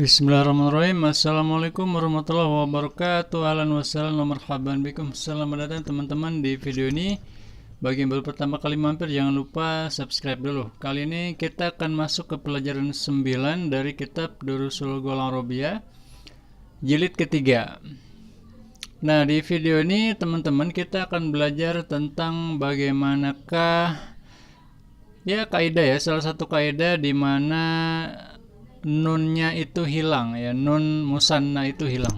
Bismillahirrahmanirrahim. Assalamualaikum warahmatullahi wabarakatuh. Ahlan wa sahlan wa marhaban bikum. Selamat datang teman-teman di video ini. Bagi yang baru pertama kali mampir, jangan lupa subscribe dulu. Kali ini kita akan masuk ke pelajaran 9 dari kitab Durusul Gholang Arabiyah jilid ketiga. Nah, di video ini teman-teman kita akan belajar tentang bagaimanakah kaidah salah satu kaidah di mana nunnya itu hilang nun musanna itu hilang.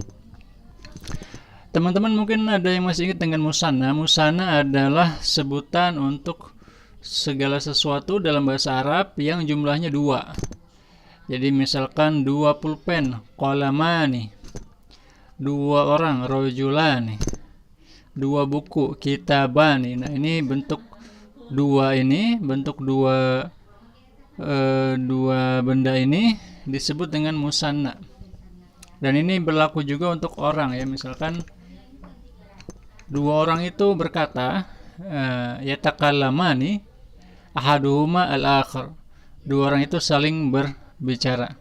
Teman-teman mungkin ada yang masih ingat dengan musanna. Musanna adalah sebutan untuk segala sesuatu dalam bahasa Arab yang jumlahnya 2. Jadi misalkan 2 pulpen, qalamani, 2 orang, rajulani, 2 buku, kitabani. Nah, ini bentuk 2 ini, bentuk dua benda ini disebut dengan musanna. Dan ini berlaku juga untuk orang misalkan 2 orang itu berkata, yatakallamani ahaduhuma al-akhar. 2 orang itu saling berbicara.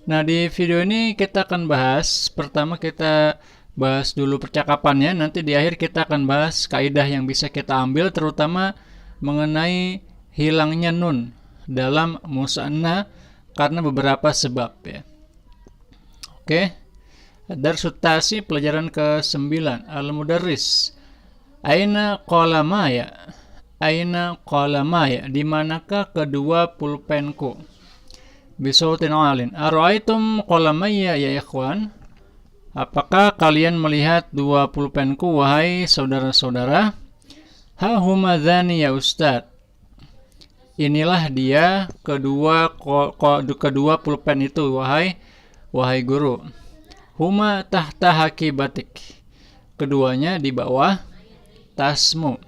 Nah, di video ini kita akan bahas, pertama kita bahas dulu percakapannya, nanti di akhir kita akan bahas kaidah yang bisa kita ambil, terutama mengenai hilangnya nun dalam musanna karena beberapa sebab Oke. Darsut Tasi, pelajaran ke-9. Al-Mudarris. Aina qalamaya? Aina qalamaya? Di manakah kedua pulpenku? Bisautin alin. Ara'aitum qalamaya ya ikhwan? Apakah kalian melihat 2 pulpenku wahai saudara-saudara? Ha huma dzani ya ustaz. Inilah dia kedua pulpen itu wahai guru. Huma tahta hakibatik. Keduanya di bawah tasmu.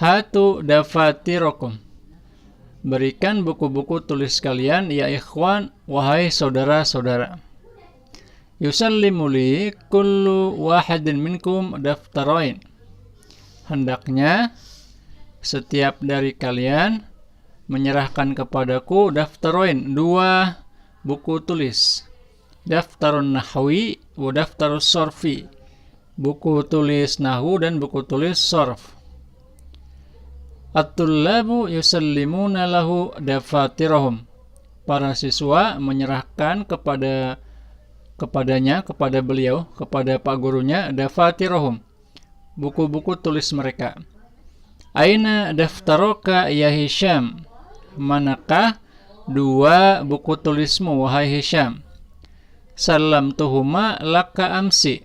Hatu dafatirakum. Berikan buku-buku tulis kalian ya ikhwan, wahai saudara-saudara. Yusallimu li kullu wahidin minkum daftarain. Hendaknya setiap dari kalian menyerahkan kepadaku daftaroin, 2 buku tulis. Daftarun nahwi wa daftarus sorfi. Buku tulis nahwu dan buku tulis sorf. At-tullabu yusallimuna lahu dafatirahum. Para siswa menyerahkan kepada beliau, kepada pak gurunya, dafatirahum, buku-buku tulis mereka. Aina daftaroka ya Hisham? Manakah 2 buku tulismu wahai Hisham? Salam tuhuma laka amsi.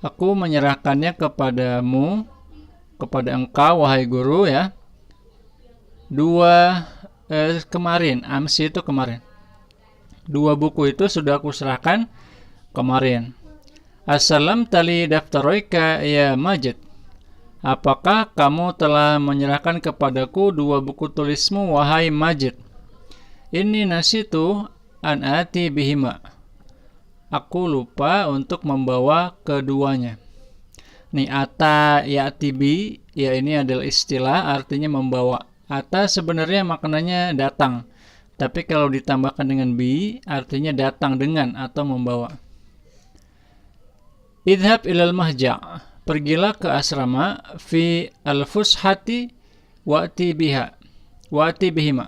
Aku menyerahkannya kepadamu, kepada engkau wahai guru 2 kemarin. Amsi itu kemarin. 2 buku itu sudah aku serahkan kemarin. Assalam tali daftaroika ya Majid? Apakah kamu telah menyerahkan kepadaku 2 buku tulismu wahai Majid? Ini nasitu an ati bihima. Aku lupa untuk membawa keduanya. Nih, ata ya'ti bi, ini adalah istilah artinya membawa. Ata sebenarnya maknanya datang, tapi kalau ditambahkan dengan bi artinya datang dengan atau membawa. Idhab ilal mahja'. Pergilah ke asrama fi al-fushati wa'ti bihima.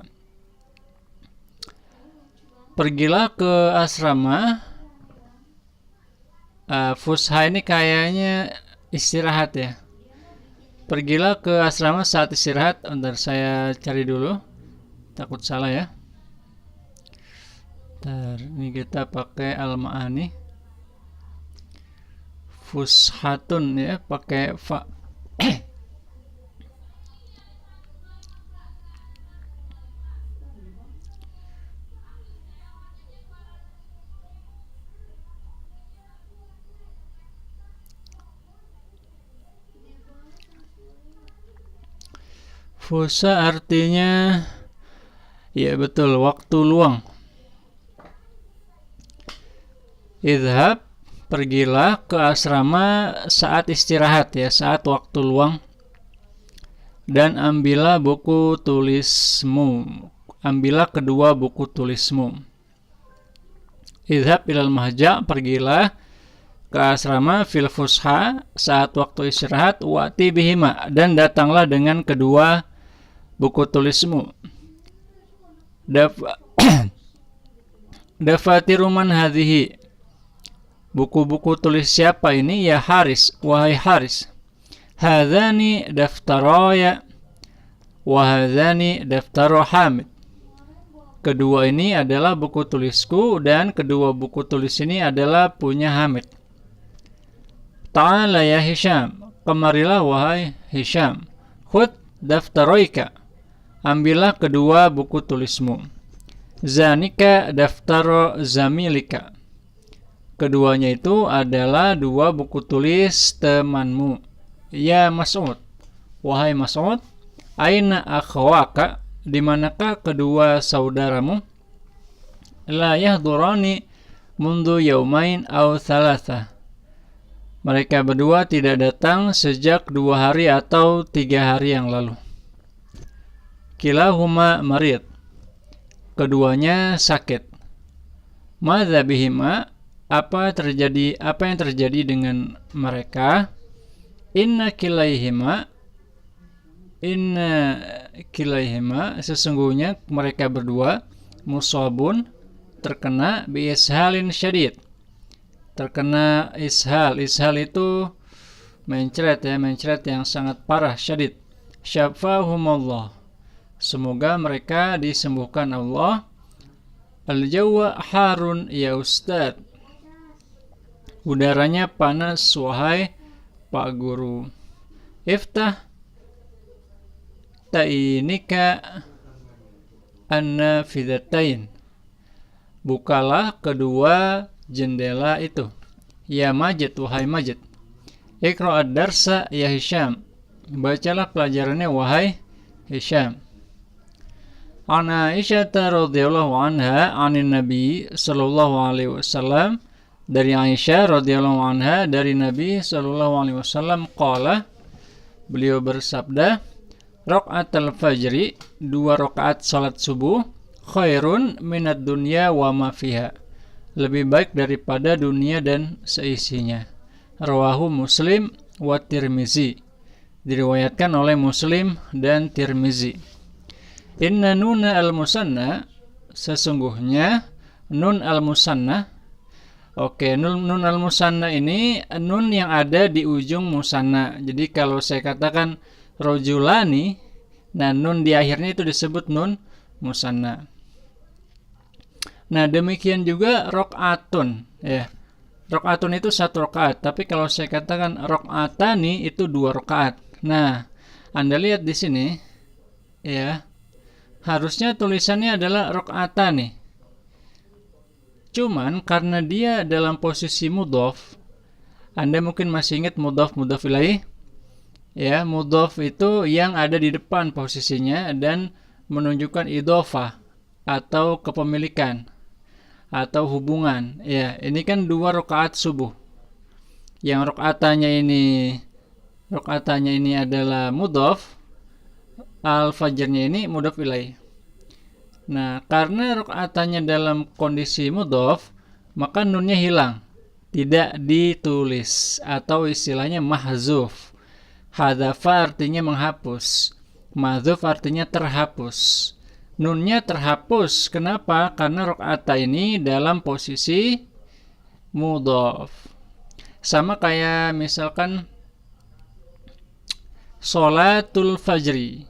Pergilah ke asrama. Fusha ini kayaknya istirahat Pergilah ke asrama saat istirahat. Bentar, saya cari dulu, takut salah ini kita pakai al-ma'ani. Fushatun pakai fa. Fusa artinya betul, waktu luang. Idhab, pergilah ke asrama saat istirahat saat waktu luang. Dan ambillah buku tulismu. Ambillah kedua buku tulismu. Idhab ilal mahja, pergilah ke asrama fil fusha saat waktu istirahat, wati bihima, dan datanglah dengan kedua buku tulismu. Dafatiru man hadhihi, buku-buku tulis siapa ini? Ya Haris, wahai Haris. Hadhani daftaraya wa hadhani daftaru Hamid, kedua ini adalah buku tulisku dan kedua buku tulis ini adalah punya Hamid. Ta'ala ya Hisham, kemarilah wahai Hisham. Khud daftaroika, ambillah kedua buku tulismu. Zanika daftaro zamilika, keduanya itu adalah dua buku tulis temanmu. Ya Mas'ud, wahai Mas'ud, aina akhwaka, di manakah kedua saudaramu? La yahdurani mundu yaumain aw thalatha, mereka berdua tidak datang sejak 2 hari atau 3 hari yang lalu. Kilahuma marid, keduanya sakit. Madza bihima, apa yang terjadi dengan mereka? Inna kilaihima, sesungguhnya mereka berdua musabun, terkena bi ishalin syadid, terkena ishal. Ishal itu mencret yang sangat parah, syadid. Syafahumullah, semoga mereka disembuhkan Allah. Al-jawa harun ya ustad, udaranya panas wahai Pak Guru. Iftah ta'inika an-nafidatain, bukalah kedua jendela itu. Ya Majid, wahai Majid. Iqra ad-darsa ya Hisham, bacalah pelajarannya wahai Hisham. An Aisyah radhiyallahu anha anin Nabi sallallahu alaihi wasallam, dari Aisyah radhiyallahu anha dari Nabi sallallahu alaihi wasallam, qala, beliau bersabda, raqatul fajri, 2 rakaat salat subuh, khairun minad dunya wa ma fiha, lebih baik daripada dunia dan seisinya. Rawahu Muslim wa Tirmizi, diriwayatkan oleh Muslim dan Tirmizi. Inna nuna al-musanna, sesungguhnya nun al-musanna. Oke, nun al-musanna ini nun yang ada di ujung musanna. Jadi kalau saya katakan rojulani, nah nun di akhirnya itu disebut nun musanna. Nah demikian juga rok'atun, ya. Rok'atun itu 1 rakaat, tapi kalau saya katakan rok'atani itu 2 rakaat. Nah, Anda lihat di sini, ya, harusnya tulisannya adalah rok'atani. Cuman karena dia dalam posisi mudhof, Anda mungkin masih ingat mudhof ilaih. Ya, mudhof itu yang ada di depan posisinya dan menunjukkan idhofah atau kepemilikan atau hubungan. Ya, ini kan 2 rakaat subuh. Yang rakaatnya ini adalah mudhof, al-fajrnya ini mudhof ilaih. Nah, karena rakaatnya dalam kondisi mudhof, maka nunnya hilang, tidak ditulis, atau istilahnya mahzuf. Hadzafa artinya menghapus, mahzuf artinya terhapus. Nunnya terhapus. Kenapa? Karena rakaat ini dalam posisi mudhof. Sama kayak misalkan sholatul fajri.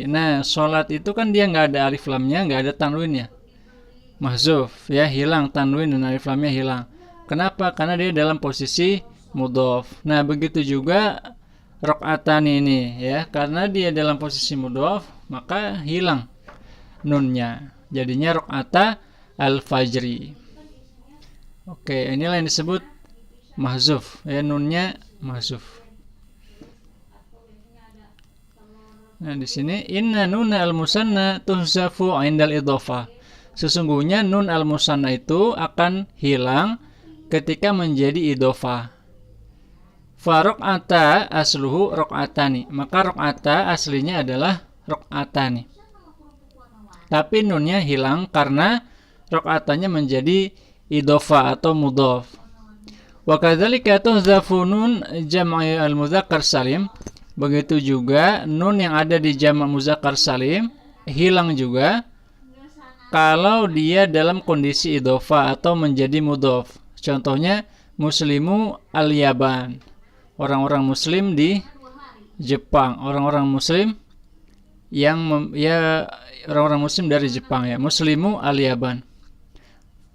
Nah, sholat itu kan dia nggak ada alif lamnya, nggak ada tanwinnya, mahzuf, ya, hilang tanwin dan alif lamnya hilang. Kenapa? Karena dia dalam posisi mudhof. Nah, begitu juga rakaatan ini, ya, karena dia dalam posisi mudhof, maka hilang nunnya, jadinya rakaata al-fajri. Oke, inilah yang disebut mahzuf, ya, nunnya mahzuf. Nah, di sini inna nun al-musanna tuhzafu 'indal idhofah. Sesungguhnya nun al-musanna itu akan hilang ketika menjadi idhofah. Fa raq'ata asluhu raq'atani. Maka raq'ata aslinya adalah raq'atani. Tapi nunnya hilang karena rokaatannya menjadi idhofa atau mudhof. Wa kadzalika tuhzafu nun jam'i al-mudzakkar salim. Begitu juga nun yang ada di jamak muzakkar salim hilang juga kalau dia dalam kondisi idhofa atau menjadi mudhof. Contohnya muslimu al-Yaban, orang-orang muslim di Jepang, orang-orang muslim orang-orang muslim dari Jepang ya, muslimu al-Yaban.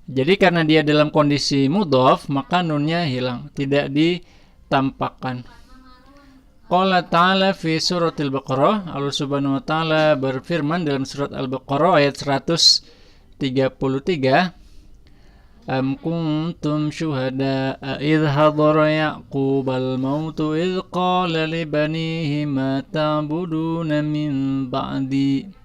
Jadi karena dia dalam kondisi mudhof, maka nunnya hilang, tidak ditampakkan. Qala ta'ala fi suratil Baqarah, Allah Subhanahu wa taala berfirman dalam surat Al-Baqarah ayat 133, Am kuntum syuhada'a idh hadara Ya'qubal mautu idh qala li banihi ma ta'buduna min ba'di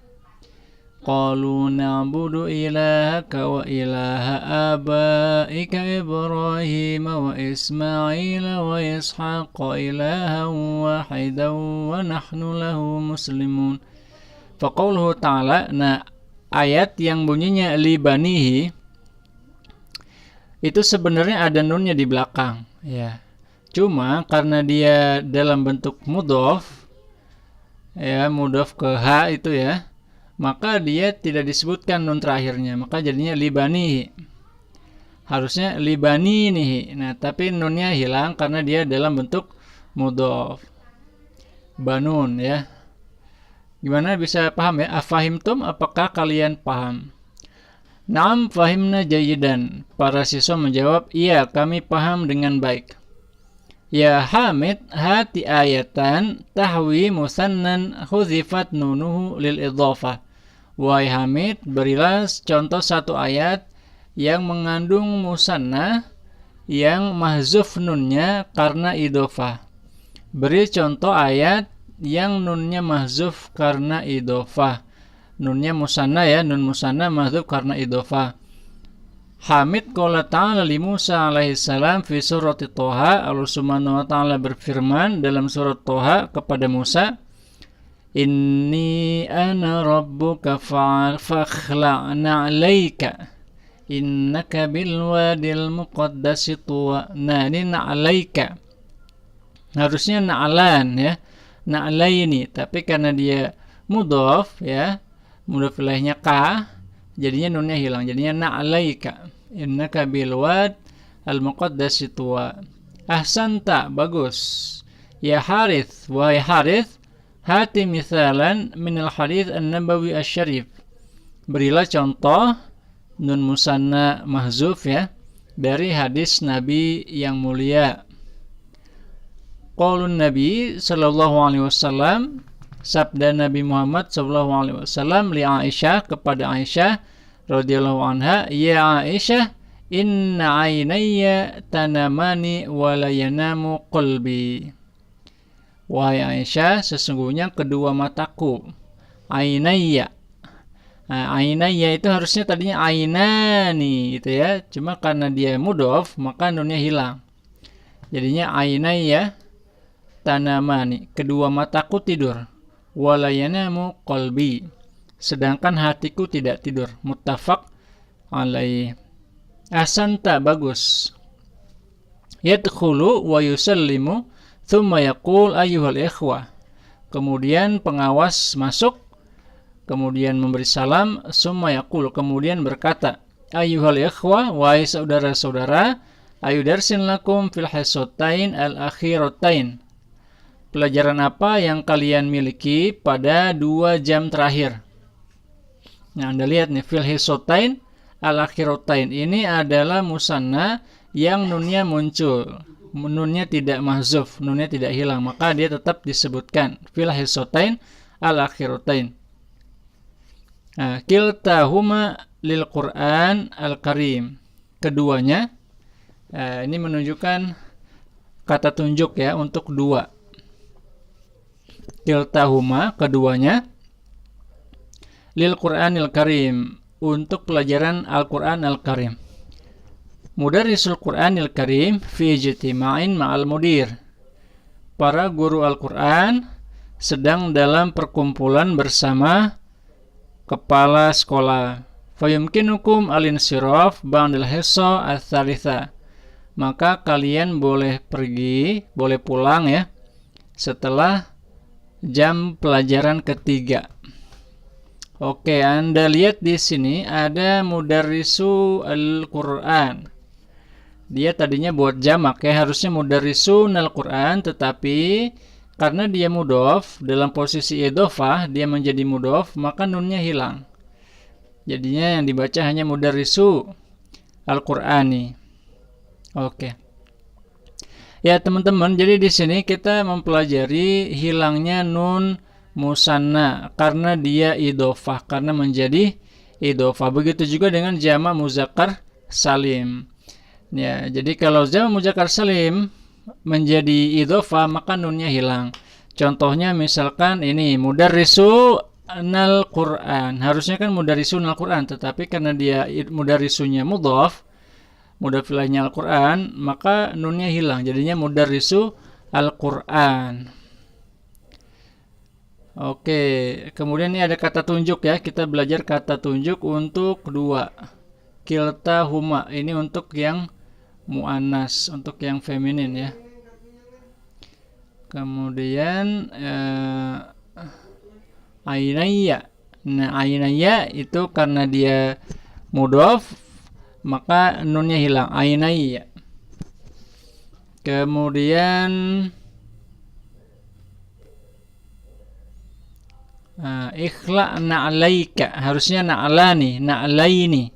Qalu na'budu ilahaka wa ilaha abaika Ibrahim wa Ismail wa Ishaq ilahan wahidan wa nahnu lahu muslimun. Faqauluhu ta'ala, nah ayat yang bunyinya libanihi itu sebenarnya ada nunnya di belakang ya. Cuma karena dia dalam bentuk mudhof ya, mudhof ke ha itu ya, maka dia tidak disebutkan nun terakhirnya, maka jadinya libanihi. Harusnya libaninihi. Nah, tapi nunnya hilang karena dia dalam bentuk mudhof. Banun ya. Gimana, bisa paham ya? Afahimtum, apakah kalian paham? Naam fahimna jayidan. Para siswa menjawab, iya kami paham dengan baik. Ya Hamid, hati ayatan tahwi musannan khuzifat nunuhu lil idhafah. Wahai Hamid, berilah contoh satu ayat yang mengandung musanna yang mahzuf nunnya karena idhofah. Beri contoh ayat yang nunnya mahzuf karena idhofah. Nunnya musanna ya, nun musanna mahzuf karena idhofah. Hamid qala ta'ala li Musa alaihi salam fi surat Thaha, Allah Subhanahu wa taala berfirman dalam surat Thaha kepada Musa, Inni ana rabbuka fakhla'na 'alaika innaka bil wadil muqaddasi tuwa. Nah, ini na'alaika. Harusnya na'alan ya, na'alaini, tapi karena dia mudhof ya, mudhof ilaihnya ka, jadinya nunnya hilang, jadinya na'alaika innaka bil wad al muqaddasi tuwa. Ahsanta, bagus. Ya Harith, wahai Harith, hati misalan minal hadits an-nabawi asy-syarif. Berilah contoh nun musanna mahzuf ya dari hadis Nabi yang mulia. Qaulun Nabi sallallahu alaihi wasallam, sabda Nabi Muhammad sallallahu alaihi wasallam li Aisyah, kepada Aisyah radhiyallahu anha, ya Aisyah, inna ainayya tanamani wa la yanamu qalbi. Wahai Aisyah, sesungguhnya kedua mataku, ainayya. Nah, ainayya itu harusnya tadinya ainani gitu ya. Cuma karena dia mudhof, maka nunnya hilang. Jadinya ainayya tanamani, kedua mataku tidur. Wala yanamu qalbi, sedangkan hatiku tidak tidur. Muttafaq alaih. Ahsanta, bagus. Yadkhulu wa yusallimu thumma yaqul ayyuhal ikhwah. Kemudian pengawas masuk, kemudian memberi salam, summa yaqul, kemudian berkata, ayyuhal ikhwah, wahai saudara-saudara, ayu darsin lakum fil hisatain al-akhiratain. Pelajaran apa yang kalian miliki pada 2 jam terakhir? Nah, Anda lihat nih, fil hisatain al-akhiratain ini adalah musanna yang nunnya muncul. Nunnya tidak mahzuf, nunnya tidak hilang, maka dia tetap disebutkan fil hisatain al-akhiratain. Nah, kiltahuma lil Qur'an al-Karim. Keduanya ini menunjukkan kata tunjuk ya untuk dua. Kiltahuma, keduanya, lil Qur'anil Karim, untuk pelajaran Al-Qur'an Al-Karim. Mudarrisul Qur'anil Karim fi ijtima'in ma'al mudir. Para guru Al-Qur'an sedang dalam perkumpulan bersama kepala sekolah. Fayumkinukum al-insiraf ba'dal hissa ats-tsalitsah. Maka kalian boleh pergi, boleh pulang ya setelah jam pelajaran ketiga. Oke, Anda lihat di sini ada mudarrisu Al-Qur'an. Dia tadinya buat jamak ya, harusnya mudarrisun Al-Qur'an, tetapi karena dia mudhof dalam posisi idhofah, dia menjadi mudhof, maka nunnya hilang. Jadinya yang dibaca hanya mudarrisu Al-Qur'ani. Oke. Ya, teman-teman, jadi di sini kita mempelajari hilangnya nun musanna karena dia idhofah, karena menjadi idhofah. Begitu juga dengan jamak muzakkar salim. Ya, jadi kalau jamak muzakkar salim menjadi idhofah, maka nunnya hilang. Contohnya misalkan ini mudarrisu Al-Qur'an. Harusnya kan mudarrisun Al-Qur'an, tetapi karena dia mudarrisunya mudhaf, mudhaf ilaihnya Al-Qur'an, maka nunnya hilang. Jadinya mudarrisu Al-Qur'an. Oke, kemudian ini ada kata tunjuk ya. Kita belajar kata tunjuk untuk dua. Kiltahuma, ini untuk yang muannas, untuk yang feminin ya. Kemudian ainaya. Nah, ainaya itu karena dia mudhaf, maka nunnya hilang, ainaya. Kemudian ikhla na'alaika, harusnya na'alani, na'alaini.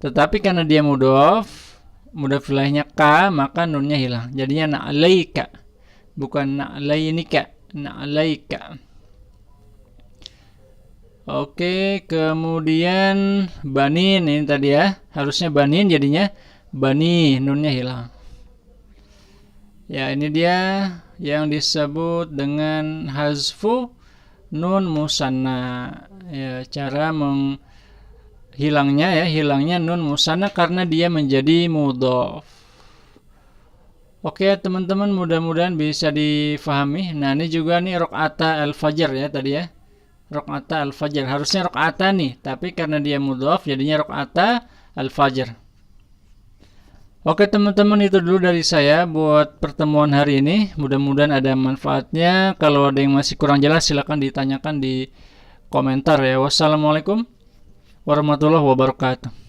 Tetapi karena dia mudhaf ilaihnya ka, maka nunnya hilang. Jadinya na'alaika, bukan na'alainika, na'alaika. Oke, kemudian banin ini tadi ya, harusnya banin, jadinya bani, nunnya hilang. Ya, ini dia yang disebut dengan hazfu nun musanna. Ya, cara hilangnya nun musanna karena dia menjadi mudhaf. Oke, teman-teman, mudah-mudahan bisa difahami. Nah, ini juga nih rakaata al-fajr ya tadi ya. Rakaata al-fajr, harusnya rakaata nih, tapi karena dia mudhaf jadinya rakaata al-fajr. Oke, teman-teman, itu dulu dari saya buat pertemuan hari ini. Mudah-mudahan ada manfaatnya. Kalau ada yang masih kurang jelas silakan ditanyakan di komentar ya. Wassalamualaikum warahmatullahi wabarakatuh.